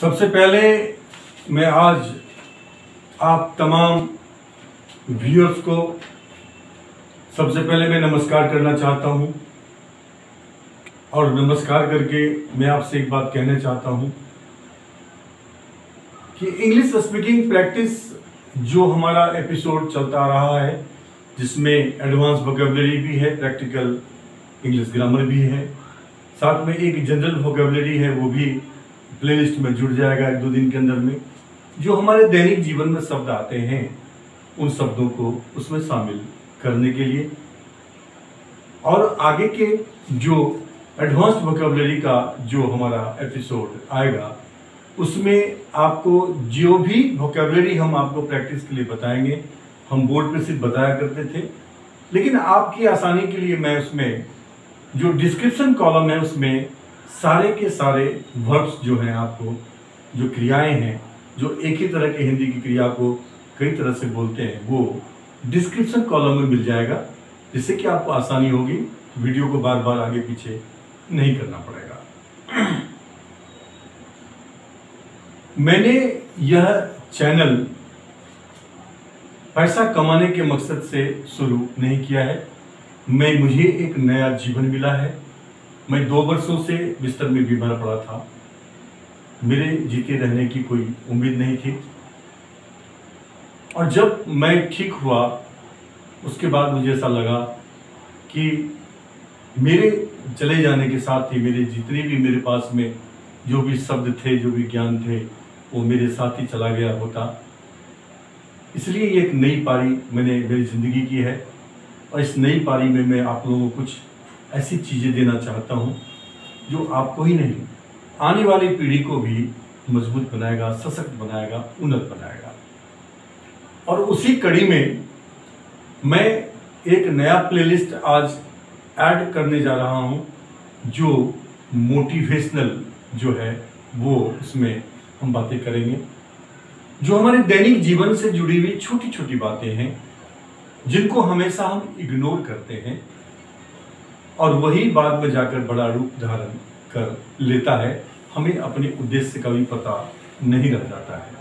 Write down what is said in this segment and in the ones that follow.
सबसे पहले मैं आज आप तमाम व्यूअर्स को सबसे पहले मैं नमस्कार करना चाहता हूं और नमस्कार करके मैं आपसे एक बात कहना चाहता हूं कि इंग्लिश स्पीकिंग प्रैक्टिस जो हमारा एपिसोड चलता रहा है जिसमें एडवांस वोकैबुलरी भी है, प्रैक्टिकल इंग्लिश ग्रामर भी है, साथ में एक जनरल वोकैबुलरी है, वो भी प्लेलिस्ट में जुड़ जाएगा 1-2 दिन के अंदर में। जो हमारे दैनिक जीवन में शब्द आते हैं उन शब्दों को उसमें शामिल करने के लिए और आगे के जो एडवांस्ड वोकैबुलरी का जो हमारा एपिसोड आएगा उसमें आपको जो भी वोकैबुलरी हम आपको प्रैक्टिस के लिए बताएंगे, हम बोर्ड पे सिर्फ बताया करते थे, लेकिन आपकी आसानी के लिए मैं उसमें जो डिस्क्रिप्शन कॉलम है उसमें सारे के सारे वर्ब्स जो हैं, आपको जो क्रियाएं हैं, जो एक ही तरह के हिंदी की क्रिया को कई तरह से बोलते हैं, वो डिस्क्रिप्शन कॉलम में मिल जाएगा, जिससे कि आपको आसानी होगी, वीडियो को बार बार आगे पीछे नहीं करना पड़ेगा। मैंने यह चैनल पैसा कमाने के मकसद से शुरू नहीं किया है। मुझे एक नया जीवन मिला है। मैं 2 वर्षों से बिस्तर में बीमार पड़ा था। मेरे जीते रहने की कोई उम्मीद नहीं थी और जब मैं ठीक हुआ उसके बाद मुझे ऐसा लगा कि मेरे चले जाने के साथ ही मेरे जितने भी मेरे पास में जो भी शब्द थे, जो भी ज्ञान थे, वो मेरे साथ ही चला गया होता। इसलिए एक नई पारी मैंने मेरी ज़िंदगी की है और इस नई पारी में मैं आप लोगों को कुछ ऐसी चीज़ें देना चाहता हूँ जो आपको ही नहीं, आने वाली पीढ़ी को भी मजबूत बनाएगा, सशक्त बनाएगा, उन्नत बनाएगा। और उसी कड़ी में मैं एक नया प्लेलिस्ट आज ऐड करने जा रहा हूँ जो मोटिवेशनल जो है वो उसमें हम बातें करेंगे, जो हमारे दैनिक जीवन से जुड़ी हुई छोटी छोटी बातें हैं जिनको हमेशा हम इग्नोर करते हैं और वही बाद में जाकर बड़ा रूप धारण कर लेता है, हमें अपने उद्देश्य का भी पता नहीं रह जाता है।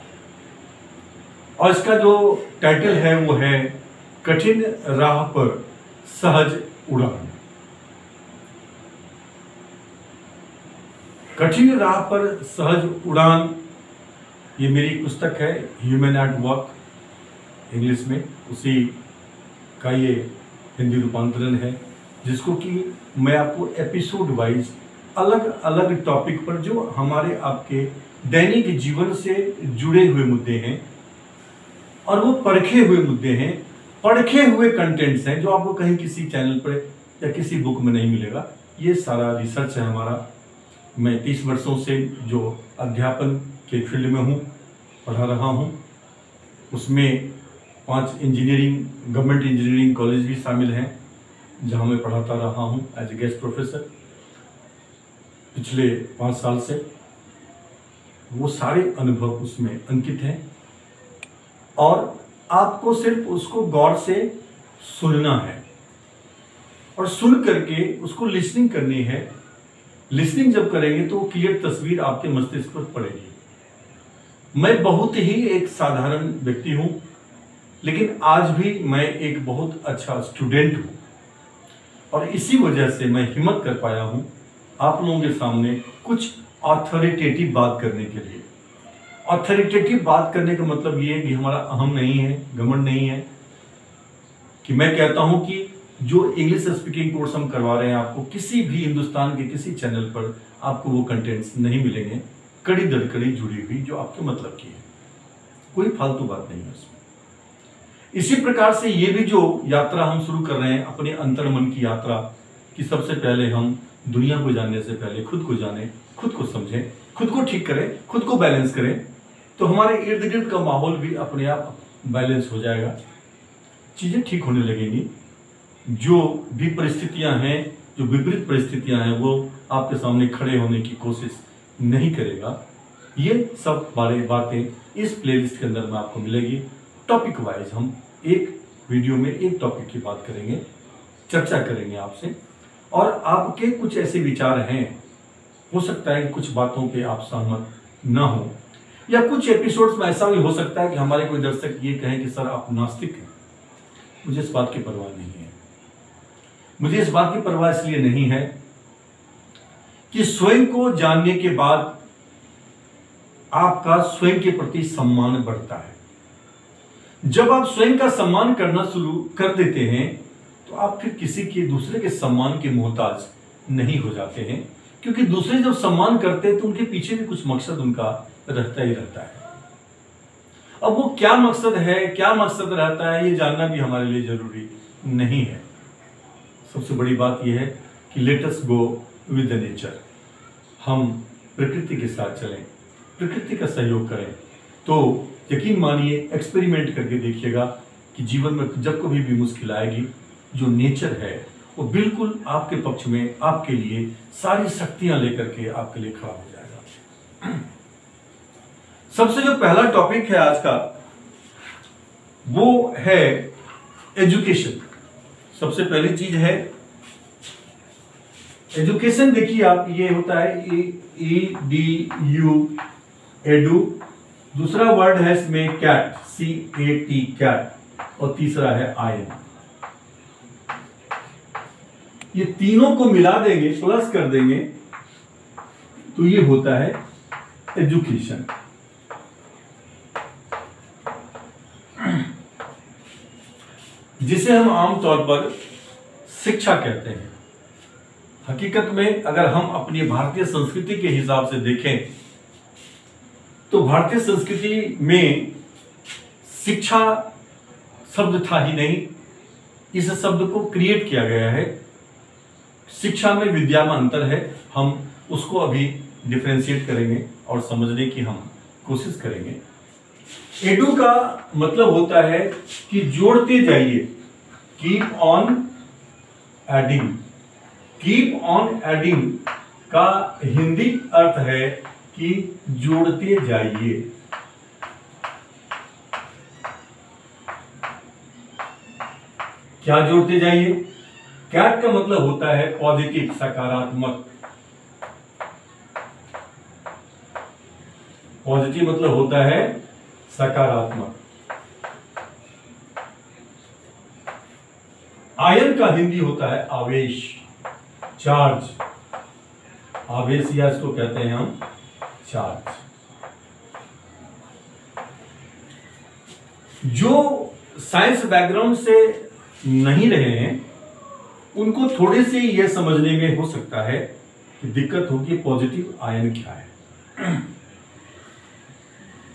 और इसका जो टाइटल है वो है कठिन राह पर सहज उड़ान। कठिन राह पर सहज उड़ान, ये मेरी पुस्तक है, ह्यूमन एट वर्क इंग्लिश में, उसी का ये हिंदी रूपांतरण है, जिसको कि मैं आपको एपिसोड वाइज अलग अलग टॉपिक पर जो हमारे आपके दैनिक जीवन से जुड़े हुए मुद्दे हैं और वो परखे हुए मुद्दे हैं, परखे हुए कंटेंट्स हैं जो आपको कहीं किसी चैनल पर या किसी बुक में नहीं मिलेगा। ये सारा रिसर्च है हमारा। मैं 30 वर्षों से जो अध्यापन के फील्ड में हूँ, पढ़ा रहा हूँ, उसमें 5 इंजीनियरिंग, गवर्नमेंट इंजीनियरिंग कॉलेज भी शामिल हैं जहाँ मैं पढ़ाता रहा हूँ एज ए गेस्ट प्रोफेसर पिछले 5 साल से। वो सारे अनुभव उसमें अंकित हैं और आपको सिर्फ उसको गौर से सुनना है और सुन करके उसको लिसनिंग करनी है। लिसनिंग जब करेंगे तो क्लियर तस्वीर आपके मस्तिष्क पर पड़ेगी। मैं बहुत ही एक साधारण व्यक्ति हूँ, लेकिन आज भी मैं एक बहुत अच्छा स्टूडेंट हूँ और इसी वजह से मैं हिम्मत कर पाया हूँ आप लोगों के सामने कुछ ऑथोरिटेटिव बात करने के लिए। ऑथोरिटेटिव बात करने का मतलब ये है कि हमारा अहम नहीं है, घमंड नहीं है कि मैं कहता हूँ कि जो इंग्लिश स्पीकिंग कोर्स हम करवा रहे हैं आपको किसी भी हिंदुस्तान के किसी चैनल पर आपको वो कंटेंट्स नहीं मिलेंगे कड़ी दर कड़ी जुड़ी हुई जो आपके मतलब की है। कोई फालतू बात नहीं है उसमें। इसी प्रकार से ये भी जो यात्रा हम शुरू कर रहे हैं अपने अंतर्मन की यात्रा, कि सबसे पहले हम दुनिया को जानने से पहले खुद को जानें, खुद को समझें, खुद को ठीक करें, खुद को बैलेंस करें, तो हमारे इर्द गिर्द का माहौल भी अपने आप बैलेंस हो जाएगा, चीज़ें ठीक होने लगेंगी। जो भी परिस्थितियां हैं, जो विपरीत परिस्थितियां हैं, वो आपके सामने खड़े होने की कोशिश नहीं करेगा। ये सब बातें इस प्लेलिस्ट के अंदर में आपको मिलेगी। टॉपिक वाइज हम एक वीडियो में एक टॉपिक की बात करेंगे, चर्चा करेंगे आपसे, और आपके कुछ ऐसे विचार हैं, हो सकता है कि कुछ बातों पे आप सहमत ना हो, या कुछ एपिसोड्स में ऐसा भी हो सकता है कि हमारे कोई दर्शक ये कहें कि सर आप नास्तिक हैं। मुझे इस बात की परवाह नहीं है। मुझे इस बात की परवाह इसलिए नहीं है कि स्वयं को जानने के बाद आपका स्वयं के प्रति सम्मान बढ़ता है। जब आप स्वयं का सम्मान करना शुरू कर देते हैं तो आप फिर किसी के दूसरे के सम्मान के मोहताज नहीं हो जाते हैं, क्योंकि दूसरे जब सम्मान करते हैं तो उनके पीछे भी कुछ मकसद उनका रहता ही रहता है। अब वो क्या मकसद है, क्या मकसद रहता है, ये जानना भी हमारे लिए जरूरी नहीं है। सबसे बड़ी बात यह है कि let us go with the nature. हम प्रकृति के साथ चलें, प्रकृति का सहयोग करें, तो यकीन मानिए, एक्सपेरिमेंट करके देखिएगा कि जीवन में जब कभी भी मुश्किल आएगी, जो नेचर है वो बिल्कुल आपके पक्ष में, आपके लिए सारी शक्तियां लेकर के आपके लिए खड़ा हो जाएगा। सबसे जो पहला टॉपिक है आज का, वो है एजुकेशन। सबसे पहली चीज है एजुकेशन। देखिए आप, ये होता है EDU, एडू। दूसरा वर्ड है इसमें कैट, CAT, कैट। और तीसरा है आयन। ये तीनों को मिला देंगे, प्लस कर देंगे, तो ये होता है एजुकेशन। जिसे हम आमतौर पर शिक्षा कहते हैं। हकीकत में अगर हम अपनी भारतीय संस्कृति के हिसाब से देखें तो भारतीय संस्कृति में शिक्षा शब्द था ही नहीं, इस शब्द को क्रिएट किया गया है। शिक्षा में विद्या में अंतर है, हम उसको अभी डिफरेंशिएट करेंगे और समझने की हम कोशिश करेंगे। एडू का मतलब होता है कि जोड़ते जाइए, keep on adding. Keep on adding का हिंदी अर्थ है कि जोड़ते जाइए। क्या जोड़ते जाइए? कैट का मतलब होता है पॉजिटिव, सकारात्मक। पॉजिटिव मतलब होता है सकारात्मक। आयन का हिंदी होता है आवेश, चार्ज। आवेश या इसको कहते हैं हम चार्ज। जो साइंस बैकग्राउंड से नहीं रहे हैं उनको थोड़े से यह समझने में हो सकता है कि दिक्कत होगी पॉजिटिव आयन क्या है।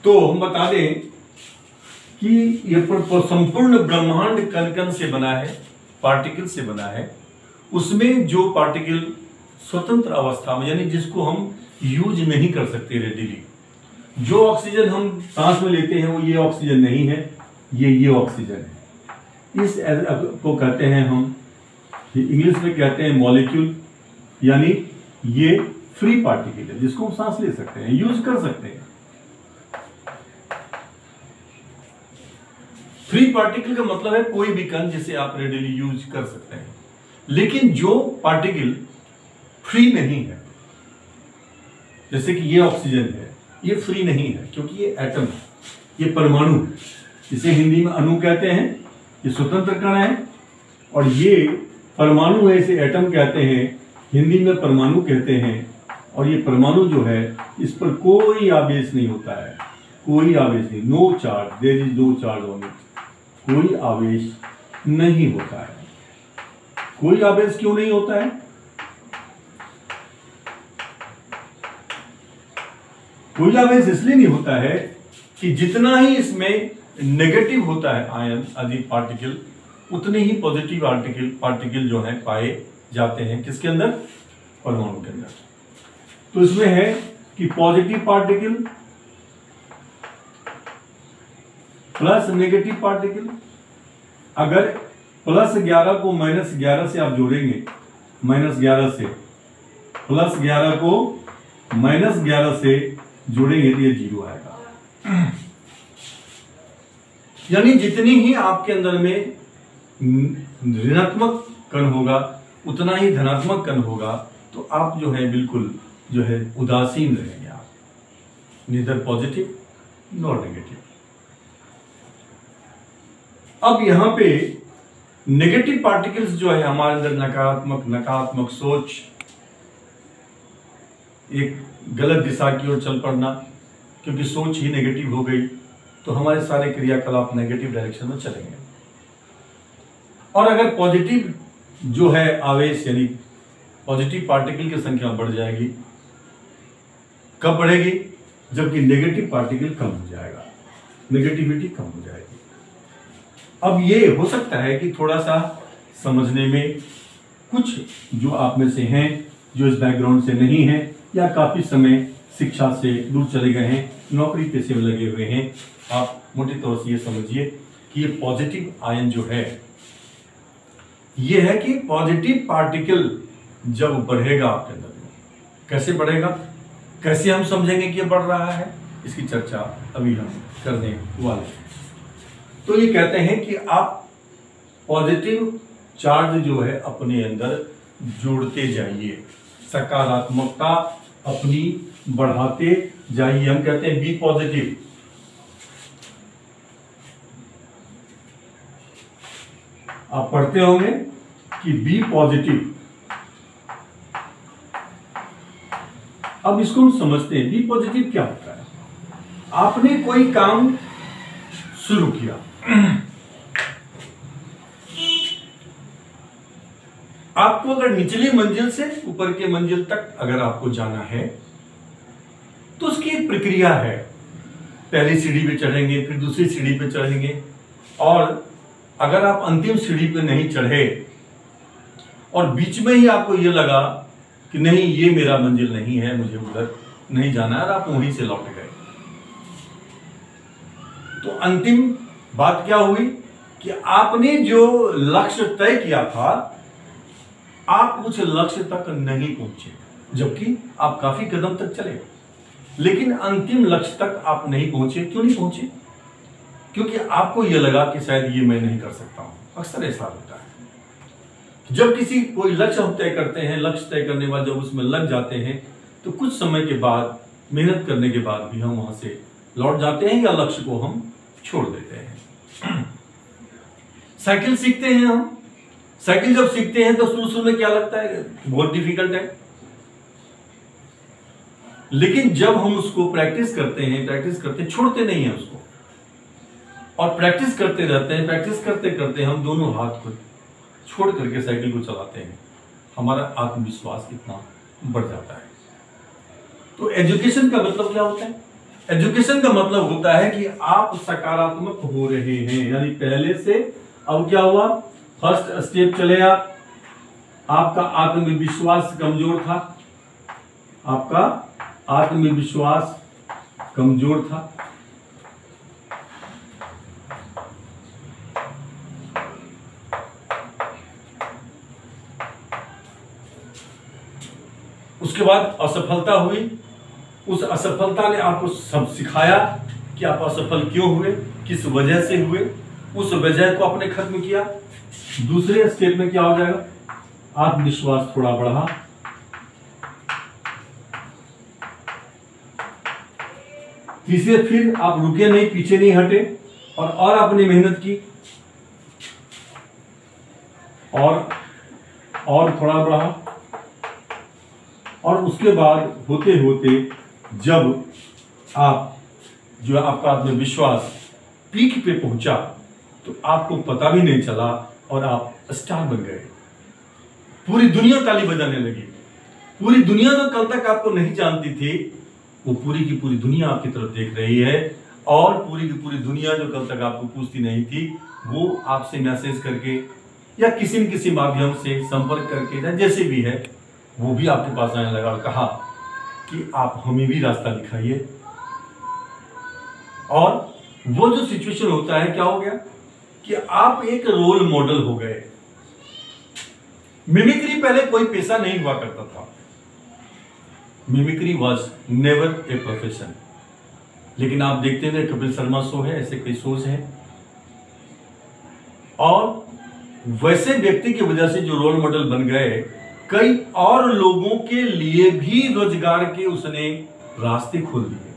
तो हम बता दें कि यह संपूर्ण ब्रह्मांड कण कण से बना है, पार्टिकल से बना है। उसमें जो पार्टिकल स्वतंत्र अवस्था में, यानी जिसको हम यूज नहीं कर सकते रेडिली, जो ऑक्सीजन हम सांस में लेते हैं वो ये ऑक्सीजन नहीं है, ये ऑक्सीजन है। इस को कहते हैं हम, इंग्लिश में कहते हैं मॉलिक्यूल, यानी ये फ्री पार्टिकल है जिसको हम सांस ले सकते हैं, यूज कर सकते हैं। फ्री पार्टिकल का मतलब है कोई भी कण जिसे आप रेडिली यूज कर सकते हैं। लेकिन जो पार्टिकल फ्री नहीं है, जैसे कि ये ऑक्सीजन है, ये फ्री नहीं है क्योंकि ये एटम है, ये परमाणु है, जिसे हिंदी में अणु कहते हैं। ये स्वतंत्र कण है और ये परमाणु है, इसे एटम कहते हैं, हिंदी में परमाणु कहते हैं। और ये परमाणु जो है इस पर कोई आवेश नहीं होता है, कोई आवेश नहीं, no charge, there is no charge on it. कोई आवेश नहीं होता है। कोई आवेश क्यों नहीं होता है? कोई आवेश इसलिए नहीं होता है कि जितना ही इसमें नेगेटिव होता है आयन आदि पार्टिकल, उतने ही पॉजिटिव पार्टिकल जो है पाए जाते हैं। किसके अंदर? परमाणु के अंदर। तो इसमें है कि positive particle plus negative particle. अगर +11 को -11 से आप जोड़ेंगे, -11 से +11 को -11 से जोड़ेंगे तो ये 0 आएगा। यानी जितनी ही आपके अंदर में ऋणात्मक कण होगा उतना ही धनात्मक कण होगा, तो आप जो है बिल्कुल जो है उदासीन रहेंगे आप। Neither positive nor negative. अब यहां पे नेगेटिव पार्टिकल्स जो है हमारे अंदर नकारात्मक सोच, एक गलत दिशा की ओर चल पड़ना, क्योंकि सोच ही नेगेटिव हो गई तो हमारे सारे क्रियाकलाप नेगेटिव डायरेक्शन में चलेंगे। और अगर पॉजिटिव जो है आवेश यानी पॉजिटिव पार्टिकल की संख्या बढ़ जाएगी, कब बढ़ेगी? जबकि नेगेटिव पार्टिकल कम हो जाएगा, नेगेटिविटी कम हो जाएगी। अब ये हो सकता है कि थोड़ा सा समझने में कुछ जो आप में से हैं जो इस बैकग्राउंड से नहीं हैं या काफी समय शिक्षा से दूर चले गए हैं, नौकरी पेशे में लगे हुए हैं, आप मोटे तौर से ये समझिए कि ये पॉजिटिव आयन जो है ये है कि पॉजिटिव पार्टिकल जब बढ़ेगा आपके अंदर, कैसे बढ़ेगा, कैसे हम समझेंगे कि ये बढ़ रहा है, इसकी चर्चा अभी हम करने वाले हैं। तो ये कहते हैं कि आप पॉजिटिव चार्ज जो है अपने अंदर जोड़ते जाइए, सकारात्मकता अपनी बढ़ाते जाइए। हम कहते हैं बी पॉजिटिव। आप पढ़ते होंगे कि बी पॉजिटिव। अब इसको हम समझते हैं, बी पॉजिटिव क्या होता है। आपने कोई काम शुरू किया, आपको अगर निचली मंजिल से ऊपर के मंजिल तक अगर आपको जाना है तो उसकी एक प्रक्रिया है। पहली सीढ़ी पे चढ़ेंगे, फिर दूसरी सीढ़ी पे चढ़ेंगे, और अगर आप अंतिम सीढ़ी पे नहीं चढ़े और बीच में ही आपको यह लगा कि नहीं ये मेरा मंजिल नहीं है, मुझे उधर नहीं जाना है, और आप वहीं से लौट गए, तो अंतिम बात क्या हुई कि आपने जो लक्ष्य तय किया था आप उस लक्ष्य तक नहीं पहुंचे, जबकि आप काफी कदम तक चले, लेकिन अंतिम लक्ष्य तक आप नहीं पहुंचे। क्यों नहीं पहुंचे? क्योंकि आपको यह लगा कि शायद ये मैं नहीं कर सकता हूं। अक्सर ऐसा होता है, जब किसी कोई लक्ष्य हम तय करते हैं, लक्ष्य तय करने के बाद जब उसमें लग जाते हैं तो कुछ समय के बाद, मेहनत करने के बाद भी हम वहां से लौट जाते हैं या लक्ष्य को हम छोड़ देते हैं। साइकिल सीखते हैं हम, साइकिल जब सीखते हैं तो शुरू में क्या लगता है, बहुत डिफिकल्ट है, लेकिन जब हम उसको प्रैक्टिस करते छोड़ते नहीं है उसको, और प्रैक्टिस करते रहते हैं, प्रैक्टिस करते करते हम दोनों हाथ को छोड़ करके साइकिल को चलाते हैं, हमारा आत्मविश्वास कितना बढ़ जाता है। तो एजुकेशन का मतलब क्या होता है? एजुकेशन का मतलब होता है कि आप सकारात्मक हो रहे हैं, यानी पहले से अब क्या हुआ, फर्स्ट स्टेप चले आपका आत्मविश्वास कमजोर था, आपका आत्मविश्वास कमजोर था, उसके बाद असफलता हुई, उस असफलता ने आपको सब सिखाया कि आप असफल क्यों हुए, किस वजह से हुए, उस वजह को आपने खत्म किया। दूसरे स्टेप में क्या हो जाएगा, आत्मविश्वास थोड़ा बढ़ा, तीसरे फिर आप रुके नहीं, पीछे नहीं हटे, और आपने मेहनत की, और थोड़ा बढ़ा, और उसके बाद होते होते जब आपका आत्मविश्वास पीक पे पहुंचा तो आपको पता भी नहीं चला और आप स्टार बन गए। पूरी दुनिया ताली बजाने लगी, पूरी दुनिया जो कल तक आपको नहीं जानती थी वो पूरी की पूरी दुनिया आपकी तरफ देख रही है, और पूरी की पूरी दुनिया जो कल तक आपको पूछती नहीं थी वो आपसे मैसेज करके या किसी न किसी माध्यम से संपर्क करके या जैसे भी है वो भी आपके पास आने लगा और कहा कि आप हमें भी रास्ता दिखाइए। और वो जो सिचुएशन होता है क्या हो गया कि आप एक रोल मॉडल हो गए। मिमिक्री पहले कोई पेशा नहीं हुआ करता था, mimicry was never a profession, लेकिन आप देखते हैं कपिल शर्मा शो है, ऐसे कई शोज हैं, और वैसे व्यक्ति की वजह से जो रोल मॉडल बन गए, कई और लोगों के लिए भी रोजगार के उसने रास्ते खोल दिए।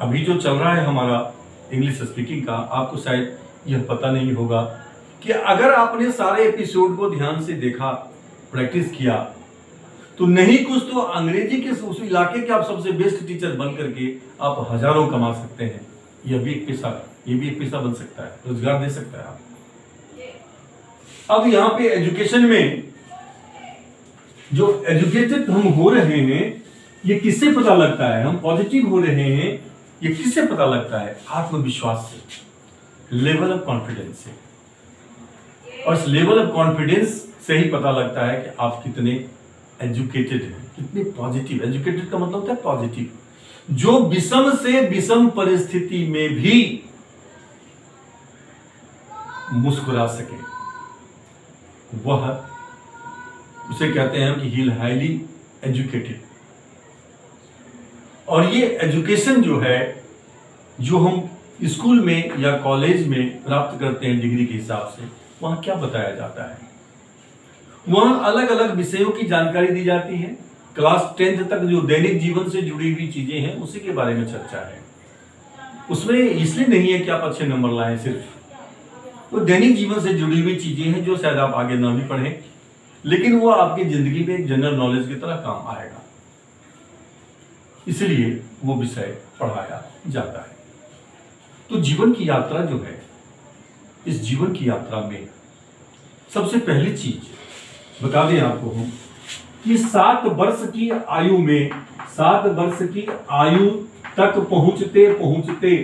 अभी जो चल रहा है हमारा इंग्लिश स्पीकिंग का, आपको शायद यह पता नहीं होगा कि अगर आपने सारे एपिसोड को ध्यान से देखा, प्रैक्टिस किया, तो नहीं कुछ तो अंग्रेजी के उस इलाके के आप सबसे बेस्ट टीचर बन करके आप हजारों कमा सकते हैं। यह भी एक पैसा बन सकता है, रोजगार दे सकता है आप। अब यहाँ पे एजुकेशन में जो एजुकेटेड हम हो रहे हैं, ये किससे पता लगता है? हम पॉजिटिव हो रहे हैं, ये किससे पता लगता है? आत्मविश्वास से, लेवल ऑफ कॉन्फिडेंस से। और इस लेवल ऑफ कॉन्फिडेंस से ही पता लगता है कि आप कितने एजुकेटेड हैं, कितने पॉजिटिव। एजुकेटेड का मतलब होता है पॉजिटिव, जो विषम से विषम परिस्थिति में भी मुस्कुरा सके, वह उसे कहते हैं कि ही इज हाईली एजुकेटेड। और ये एजुकेशन जो है, जो हम स्कूल में या कॉलेज में प्राप्त करते हैं डिग्री के हिसाब से, वहां क्या बताया जाता है? वहां अलग अलग विषयों की जानकारी दी जाती है। क्लास 10th तक जो दैनिक जीवन से जुड़ी हुई चीजें हैं, उसी के बारे में चर्चा है। उसमें इसलिए नहीं है कि आप अच्छे नंबर लाएं, सिर्फ वो दैनिक जीवन से जुड़ी हुई चीजें हैं जो शायद आप आगे ना भी पढ़ें, लेकिन वो आपकी जिंदगी में एक जनरल नॉलेज की तरह काम आएगा, इसलिए वो विषय पढ़ाया जाता है। तो जीवन की यात्रा जो है, इस जीवन की यात्रा में सबसे पहली चीज बता दें आपको हम कि 7 वर्ष की आयु में, 7 वर्ष की आयु तक पहुंचते पहुंचते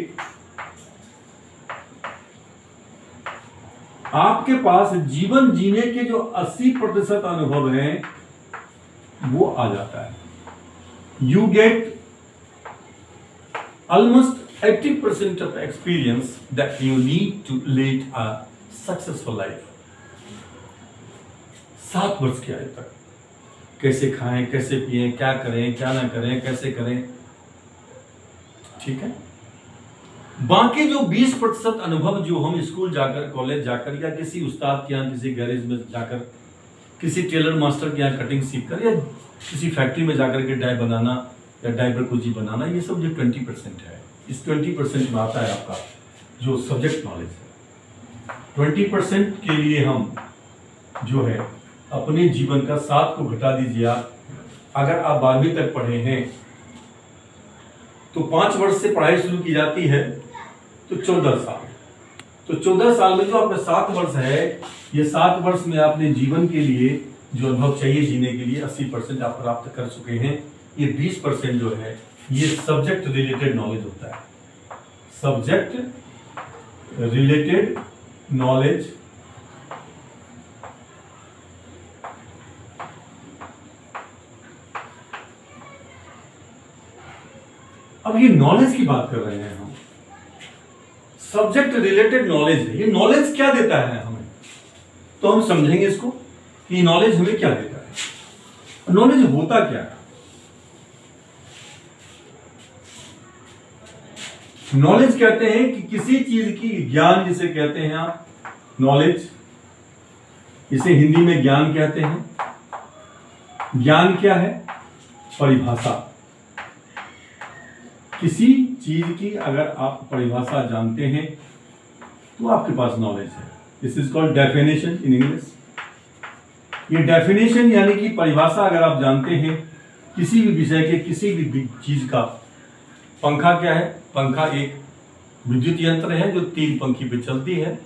आपके पास जीवन जीने के जो 80% अनुभव हैं, वो आ जाता है। You get almost 80% of experience that you need to lead a successful life। 7 वर्ष की आयु तक कैसे खाएं, कैसे पिएं, क्या करें, क्या ना करें, कैसे करें, ठीक है। बाकी जो 20% अनुभव जो हम स्कूल जाकर, कॉलेज जाकर, या किसी उस्ताद के यहाँ, किसी गैरेज में जाकर, किसी टेलर मास्टर के यहाँ कटिंग सीखकर, या किसी फैक्ट्री में जाकर के डाई बनाना या डायपर कुजी बनाना, ये सब जो 20% है, इस 20% में आता है आपका जो सब्जेक्ट नॉलेज है। 20% के लिए हम जो है अपने जीवन का 7 को घटा दीजिए आप। अगर आप 12वीं तक पढ़े हैं तो 5 वर्ष से पढ़ाई शुरू की जाती है, तो 14 साल। तो 14 साल में जो आपका 7 वर्ष है, ये 7 वर्ष में आपने जीवन के लिए जो अनुभव चाहिए जीने के लिए 80% आप प्राप्त कर चुके हैं। ये 20% जो है, ये सब्जेक्ट रिलेटेड नॉलेज होता है। सब्जेक्ट रिलेटेड नॉलेज अब ये नॉलेज की बात कर रहे हैं हम, सब्जेक्ट रिलेटेड नॉलेज है। ये नॉलेज क्या देता है हमें, तो हम समझेंगे इसको कि नॉलेज हमें क्या देता है। नॉलेज होता क्या है? नॉलेज कहते हैं कि किसी चीज की ज्ञान, जिसे कहते हैं आप नॉलेज, इसे हिंदी में ज्ञान कहते हैं। ज्ञान क्या है? परिभाषा। किसी चीज की अगर आप परिभाषा जानते हैं तो आपके पास नॉलेज है। This is called definition in English. ये डेफिनेशन यानी कि परिभाषा अगर आप जानते हैं किसी भी विषय के, किसी भी चीज का। पंखा क्या है? पंखा एक विद्युत यंत्र है जो 3 पंखी पे चलती है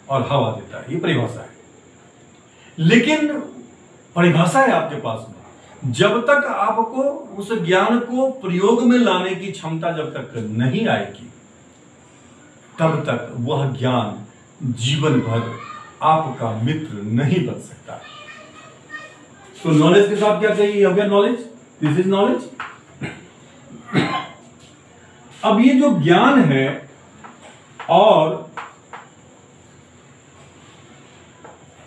और हवा देता है, ये परिभाषा है। लेकिन परिभाषा है आपके पास में, जब तक आपको उस ज्ञान को प्रयोग में लाने की क्षमता जब तक नहीं आएगी, तब तक वह ज्ञान जीवन भर आपका मित्र नहीं बन सकता। तो नॉलेज के साथ क्या चाहिए? हो गया नॉलेज, दिस इज नॉलेज। अब ये जो ज्ञान है और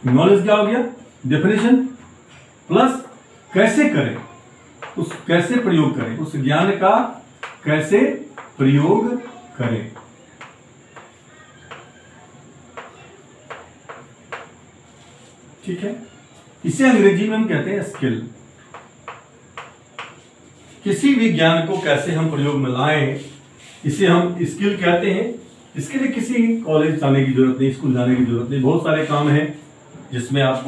नॉलेज क्या हो गया? डेफिनेशन प्लस कैसे करें, उस कैसे प्रयोग करें, उस ज्ञान का कैसे प्रयोग करें। ठीक है, इसे अंग्रेजी में हम कहते हैं स्किल। किसी भी ज्ञान को कैसे हम प्रयोग में लाएं, इसे हम स्किल कहते हैं। इसके लिए किसी कॉलेज जाने की जरूरत नहीं, स्कूल जाने की जरूरत नहीं। बहुत सारे काम हैं जिसमें आप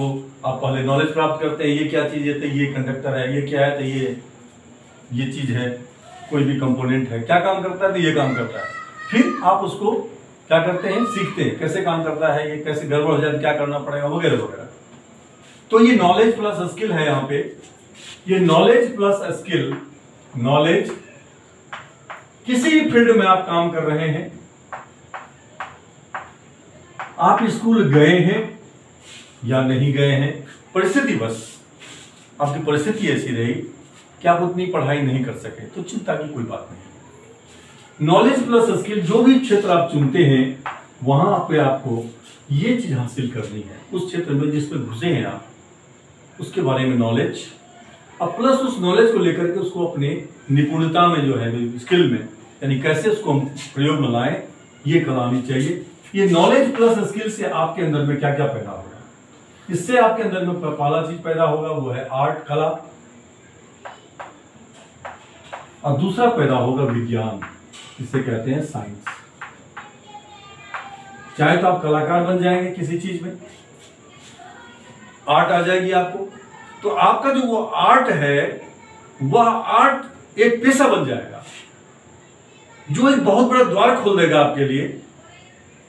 पहले नॉलेज प्राप्त करते हैं, ये क्या चीज़ है, तो ये कंडक्टर है, ये क्या है, तो ये चीज़ है, कोई भी कंपोनेंट है, क्या काम करता है, तो ये काम करता है। फिर आप उसको क्या करते हैं, सीखते हैं कैसे काम करता है, ये कैसे गड़बड़ हो जाए क्या करना पड़ेगा, वगैरह वगैरह। तो ये नॉलेज प्लस स्किल है। यहाँ पे ये नॉलेज प्लस स्किल, नॉलेज किसी भी फील्ड में आप काम कर रहे हैं, आप स्कूल गए हैं या नहीं गए हैं, परिस्थिति बस आपकी परिस्थिति ऐसी रही कि आप उतनी पढ़ाई नहीं कर सके, तो चिंता की कोई बात नहीं। नॉलेज प्लस स्किल, जो भी क्षेत्र आप चुनते हैं वहां पे आपको ये चीज हासिल करनी है, उस क्षेत्र में जिसमें घुसे हैं आप उसके बारे में नॉलेज, और प्लस उस नॉलेज को लेकर के उसको अपने निपुणता में जो है, स्किल में, यानी कैसे उसको हम प्रयोग में लाएं, ये कला आनी चाहिए। ये नॉलेज प्लस स्किल से आपके अंदर में क्या क्या पैदा होगा, इससे आपके अंदर में पहला चीज पैदा होगा वो है आर्ट, कला, और दूसरा पैदा होगा विज्ञान, इसे कहते हैं साइंस। चाहे तो आप कलाकार बन जाएंगे किसी चीज में, आर्ट आ जाएगी आपको, तो आपका जो वो आर्ट है वह आर्ट एक पेशा बन जाएगा, जो एक बहुत बड़ा द्वार खोल देगा आपके लिए।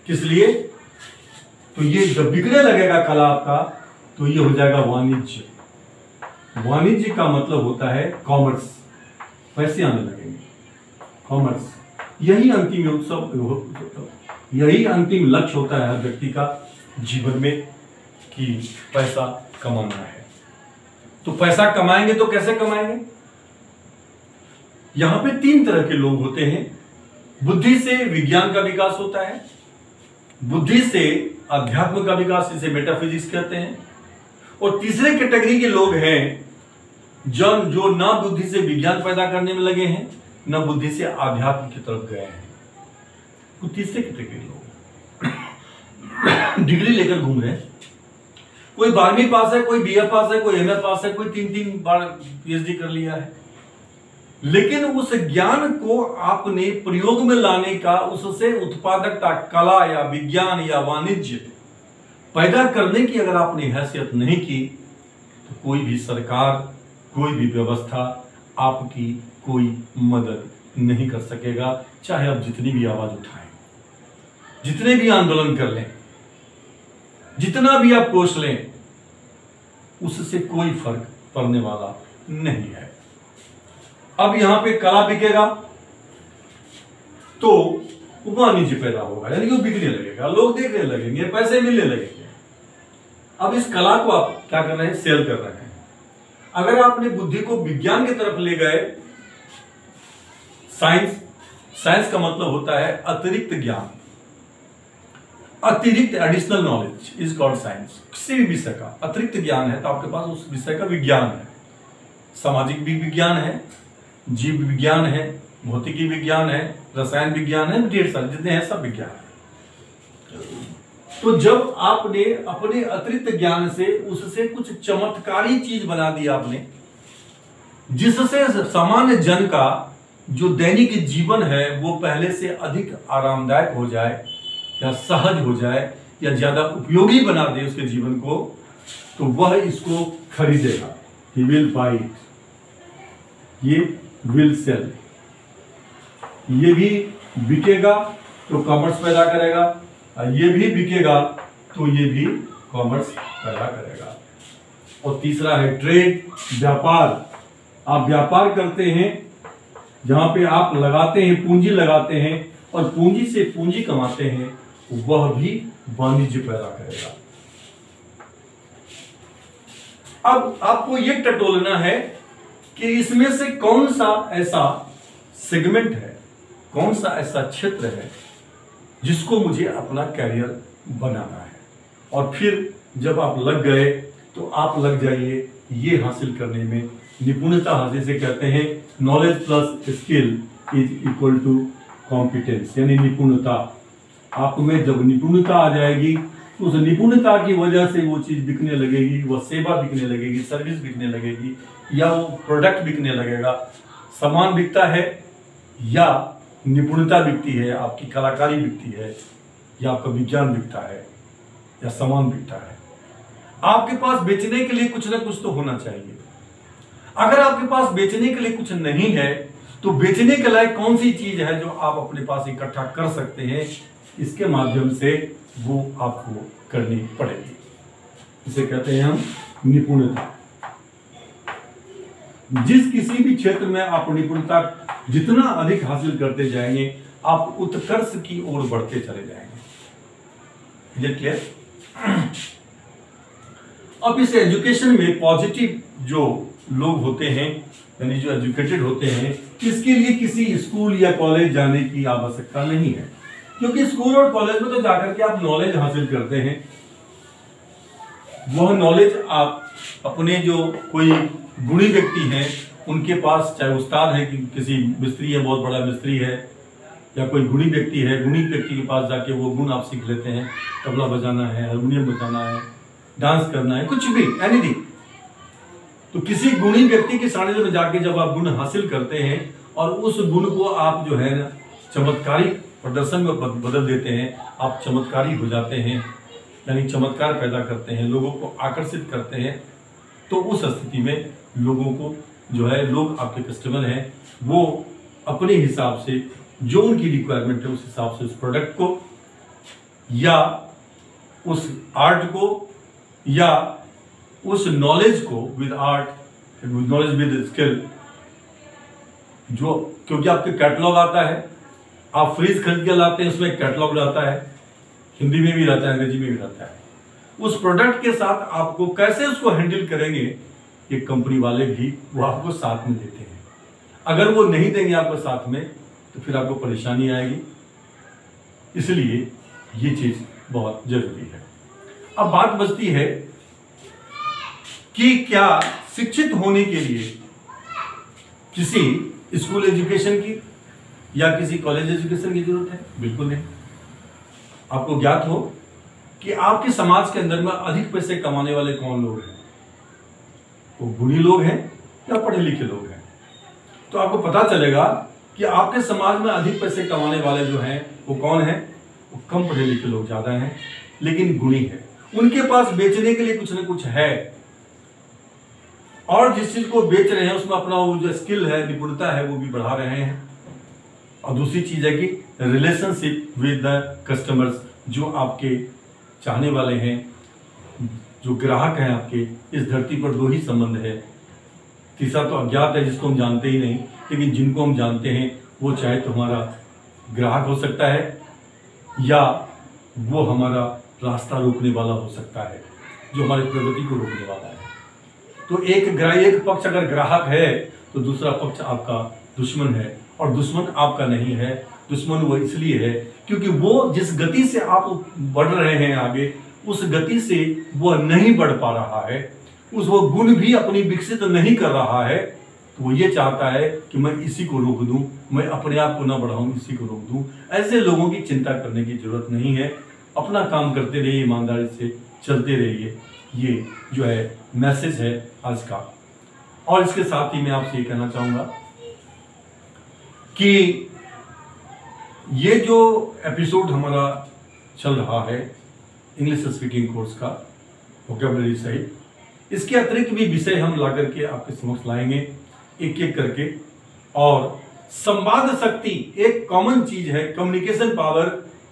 किस लिए? तो ये जब बिकने लगेगा कला आपका, तो ये हो जाएगा वाणिज्य। वाणिज्य का मतलब होता है कॉमर्स, पैसे आने लगेंगे, कॉमर्स। यही अंतिम उत्सव, यही अंतिम लक्ष्य होता है हर व्यक्ति का जीवन में कि पैसा कमाना है। तो पैसा कमाएंगे तो कैसे कमाएंगे? यहां पे तीन तरह के लोग होते हैं। बुद्धि से विज्ञान का विकास होता है, बुद्धि से अध्यात्म का विकास, इसे मेटाफिजिक्स कहते हैं, और तीसरे कैटेगरी के लोग हैं जो ना बुद्धि से विज्ञान पैदा करने में लगे हैं, ना बुद्धि से आध्यात्म की तरफ गए हैं। तो तीसरे कैटेगरी लोग डिग्री लेकर घूम रहे हैं, कोई 12वीं पास है, कोई बीए पास है, कोई एमए पास है, कोई 3 बार पीएचडी कर लिया है, लेकिन उस ज्ञान को आपने प्रयोग में लाने का, उससे उत्पादकता, कला या विज्ञान या वाणिज्य पैदा करने की अगर आपने हैसियत नहीं की, तो कोई भी सरकार, कोई भी व्यवस्था आपकी कोई मदद नहीं कर सकेगा। चाहे आप जितनी भी आवाज उठाएं, जितने भी आंदोलन कर लें, जितना भी आप कोश लें, उससे कोई फर्क पड़ने वाला नहीं है। अब यहां पे कला बिकेगा तो वाणिज्य पैदा होगा, यानी कि वो बिकने लगेगा, लोग देखने लगेंगे, पैसे मिलने लगेंगे। अब इस कला को आप क्या कर रहे हैं? सेल कर रहे हैं। अगर आपने बुद्धि को विज्ञान की तरफ ले गए, साइंस का मतलब होता है अतिरिक्त ज्ञान, अतिरिक्त additional knowledge is called science. किसी भी विषय का अतिरिक्त ज्ञान है तो आपके पास उस विषय का विज्ञान है। सामाजिक भी विज्ञान है, जीव विज्ञान है, भौतिकी विज्ञान है, रसायन विज्ञान है, ढेर सारे जितने हैं सब विज्ञान है। तो जब आपने अपने अतिरिक्त ज्ञान से उससे कुछ चमत्कारी चीज बना दी आपने, जिससे सामान्य जन का जो दैनिक जीवन है वो पहले से अधिक आरामदायक हो जाए या सहज हो जाए या ज्यादा उपयोगी बना दे उसके जीवन को, तो वह इसको खरीदेगा। He will buy it, ये will sell, ये भी बिकेगा तो कॉमर्स पैदा करेगा, और ये भी बिकेगा तो ये भी कॉमर्स पैदा करेगा। और तीसरा है ट्रेड, व्यापार। आप व्यापार करते हैं, जहां पे आप लगाते हैं, पूंजी लगाते हैं और पूंजी से पूंजी कमाते हैं, वह भी वाणिज्य पैदा करेगा। अब आपको यह टटोलना है कि इसमें से कौन सा ऐसा सेगमेंट है, कौन सा ऐसा क्षेत्र है जिसको मुझे अपना कैरियर बनाना है। और फिर जब आप लग गए तो आप लग जाइए ये हासिल करने में, निपुणता हासिल से कहते हैं knowledge plus skill is equal to competence, यानी निपुणता। आप में जब निपुणता आ जाएगी तो उस निपुणता की वजह से वो चीज बिकने लगेगी, वह सेवा बिकने लगेगी, सर्विस बिकने लगेगी, या वो प्रोडक्ट बिकने लगेगा। सामान बिकता है या निपुणता बिकती है, आपकी कलाकारी बिकती है, या आपका विज्ञान बिकता है, या सामान बिकता है। आपके पास बेचने के लिए कुछ ना कुछ तो होना चाहिए। अगर आपके पास बेचने के लिए कुछ नहीं है तो बेचने के लायक कौन सी चीज है जो आप अपने पास इकट्ठा कर सकते हैं, इसके माध्यम से वो आपको करनी पड़ेगी। इसे कहते हैं हम निपुणता। जिस किसी भी क्षेत्र में आप निपुणता जितना अधिक हासिल करते जाएंगे, आप उत्कर्ष की ओर बढ़ते चले जाएंगे। ये क्लियर? अब इस एजुकेशन में पॉजिटिव जो लोग होते हैं, यानी जो एजुकेटेड होते हैं, इसके लिए किसी स्कूल या कॉलेज जाने की आवश्यकता नहीं है, क्योंकि स्कूल और कॉलेज में तो जाकर के आप नॉलेज हासिल करते हैं। वह नॉलेज आप अपने जो कोई गुणी व्यक्ति हैं उनके पास, चाहे उस्ताद है कि किसी मिस्त्री है, बहुत बड़ा मिस्त्री है, या कोई गुणी व्यक्ति है, गुणी व्यक्ति के पास जाके वो गुण आप सीख लेते हैं। तबला बजाना है, हारमोनियम बजाना है, डांस करना है, कुछ भी, एनीथिंग। तो किसी गुणी व्यक्ति के सानिध्य में जाके जब आप गुण हासिल करते हैं और उस गुण को आप जो है ना चमत्कारी प्रदर्शन में बदल देते हैं, आप चमत्कारी हो जाते हैं, यानी चमत्कार पैदा करते हैं, लोगों को आकर्षित करते हैं, तो उस स्थिति में लोगों को जो है, लोग आपके कस्टमर हैं, वो अपने हिसाब से जो उनकी रिक्वायरमेंट है उस हिसाब से उस प्रोडक्ट को या उस आर्ट को या उस नॉलेज को with art, knowledge with skill, जो, क्योंकि आपके कैटलॉग आता है, आप फ्रीज खरीद के लाते हैं, उसमें कैटलॉग रहता है, हिंदी में भी रहता है, अंग्रेजी में भी रहता है। उस प्रोडक्ट के साथ आपको कैसे उसको हैंडल करेंगे, ये कंपनी वाले भी वो आपको साथ में देते हैं। अगर वो नहीं देंगे आपको साथ में तो फिर आपको परेशानी आएगी, इसलिए ये चीज बहुत जरूरी है। अब बात बचती है कि क्या शिक्षित होने के लिए किसी स्कूल एजुकेशन की या किसी कॉलेज एजुकेशन की जरूरत है? बिल्कुल नहीं। आपको ज्ञात हो कि आपके समाज के अंदर में अधिक पैसे कमाने वाले कौन लोग हैं? वो गुणी लोग हैं या पढ़े लिखे लोग हैं? तो आपको पता चलेगा कि आपके समाज में अधिक पैसे कमाने वाले जो हैं वो कौन हैं? वो कम पढ़े लिखे लोग ज्यादा हैं, लेकिन गुणी है। उनके पास बेचने के लिए कुछ ना कुछ है, और जिस चीज को बेच रहे हैं उसमें अपना वो जो स्किल है, निपुणता है, वो भी बढ़ा रहे हैं। और दूसरी चीज है कि रिलेशनशिप विद द कस्टमर्स, जो आपके चाहने वाले हैं, जो ग्राहक हैं आपके, इस धरती पर दो ही संबंध है। तीसरा तो अज्ञात है जिसको हम जानते ही नहीं, लेकिन जिनको हम जानते हैं वो चाहे तो हमारा ग्राहक हो सकता है या वो हमारा रास्ता रोकने वाला हो सकता है, जो हमारी प्रगति को रोकने वाला है। तो एक पक्ष अगर ग्राहक है तो दूसरा पक्ष आपका दुश्मन है, और दुश्मन आपका नहीं है। दुश्मन वो इसलिए है क्योंकि वो जिस गति से आप बढ़ रहे हैं आगे, उस गति से वो नहीं बढ़ पा रहा है, वो गुण भी अपनी विकसित नहीं कर रहा है। तो वो ये चाहता है कि मैं इसी को रोक दूं, मैं अपने आप को ना बढ़ाऊं, इसी को रोक दूं। ऐसे लोगों की चिंता करने की जरूरत नहीं है। अपना काम करते रहिए, ईमानदारी से चलते रहिए। ये जो है मैसेज है आज का। और इसके साथ ही मैं आपसे ये कहना चाहूंगा कि ये जो एपिसोड हमारा चल रहा है इंग्लिश स्पीकिंग कोर्स का वोकैबुलरी सहित, इसके अतिरिक्त भी विषय हम ला करके आपके समक्ष लाएंगे एक एक करके। और संवाद शक्ति एक कॉमन चीज है, कम्युनिकेशन पावर,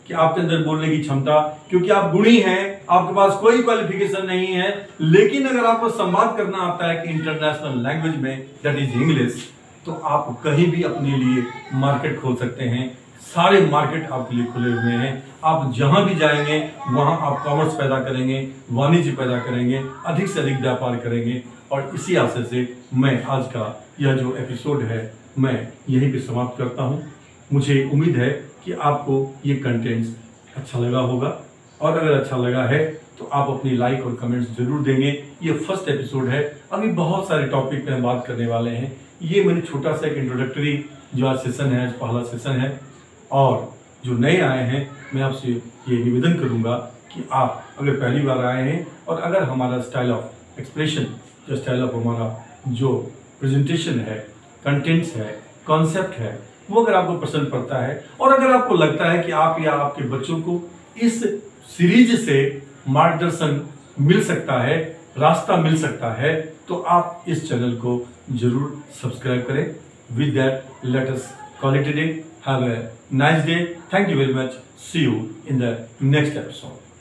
कि आपके अंदर बोलने की क्षमता, क्योंकि आप गुणी हैं, आपके पास कोई क्वालिफिकेशन नहीं है, लेकिन अगर आपको संवाद करना आता है कि इंटरनेशनल लैंग्वेज में, दैट इज इंग्लिश, तो आप कहीं भी अपने लिए मार्केट खोल सकते हैं। सारे मार्केट आपके लिए खुले हुए हैं। आप जहां भी जाएंगे वहां आप कॉमर्स पैदा करेंगे, वाणिज्य पैदा करेंगे, अधिक से अधिक व्यापार करेंगे। और इसी आशय से मैं आज का यह जो एपिसोड है मैं यहीं पे समाप्त करता हूं। मुझे उम्मीद है कि आपको ये कंटेंट्स अच्छा लगा होगा, और अगर अच्छा लगा है तो आप अपनी लाइक और कमेंट्स जरूर देंगे। ये फर्स्ट एपिसोड है, अभी बहुत सारे टॉपिक पे हम बात करने वाले हैं। ये मैंने छोटा सा एक इंट्रोडक्टरी जो आज सेशन है, आज पहला सेशन है। और जो नए आए हैं मैं आपसे ये निवेदन करूंगा कि आप अगर पहली बार आए हैं और अगर हमारा स्टाइल ऑफ एक्सप्रेशन, जो स्टाइल ऑफ हमारा जो प्रेजेंटेशन है, कंटेंट्स है, कॉन्सेप्ट है, वो अगर आपको पसंद पड़ता है और अगर आपको लगता है कि आप या आपके बच्चों को इस सीरीज से मार्गदर्शन मिल सकता है, रास्ता मिल सकता है, तो आप इस चैनल को जरूर सब्सक्राइब करें। With that let us call it a day. Have a nice day. Thank you very much. See you in the next episode.